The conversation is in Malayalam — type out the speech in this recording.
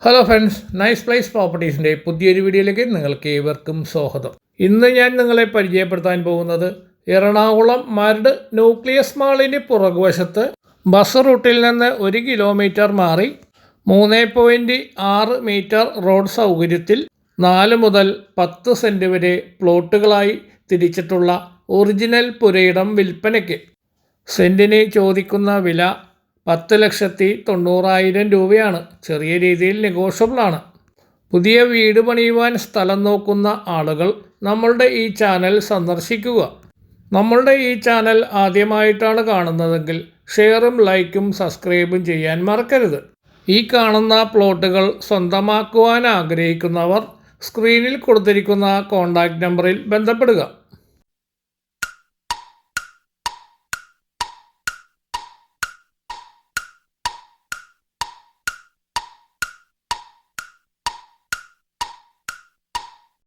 ഹലോ ഫ്രണ്ട്സ്, നൈസ് പ്ലേസ് പ്രോപ്പർട്ടീസിൻ്റെ പുതിയൊരു വീഡിയോയിലേക്ക് നിങ്ങൾക്ക് ഏവർക്കും സ്വാഗതം. ഇന്ന് ഞാൻ നിങ്ങളെ പരിചയപ്പെടുത്താൻ പോകുന്നത് എറണാകുളം മരട് ന്യൂക്ലിയസ് മാളിന് പുറകുവശത്ത് ബസ് റൂട്ടിൽ നിന്ന് 1 കിലോമീറ്റർ മാറി 3.6 മീറ്റർ റോഡ് സൗകര്യത്തിൽ 4 മുതൽ 10 സെൻറ്റ് വരെ പ്ലോട്ടുകളായി തിരിച്ചിട്ടുള്ള ഒറിജിനൽ പുരയിടം വിൽപ്പനയ്ക്ക്. സെൻറ്റിന് ചോദിക്കുന്ന വില 10,90,000 രൂപയാണ്. ചെറിയ രീതിയിൽ നെഗോഷ്യബിളാണ്. പുതിയ വീട് പണിയുവാൻ സ്ഥലം നോക്കുന്ന ആളുകൾ നമ്മളുടെ ഈ ചാനൽ സന്ദർശിക്കുക. നമ്മളുടെ ഈ ചാനൽ ആദ്യമായിട്ടാണ് കാണുന്നതെങ്കിൽ ഷെയറും ലൈക്കും സബ്സ്ക്രൈബും ചെയ്യാൻ മറക്കരുത്. ഈ കാണുന്ന പ്ലോട്ടുകൾ സ്വന്തമാക്കുവാൻ ആഗ്രഹിക്കുന്നവർ സ്ക്രീനിൽ കൊടുത്തിരിക്കുന്ന കോൺടാക്റ്റ് നമ്പറിൽ ബന്ധപ്പെടുക.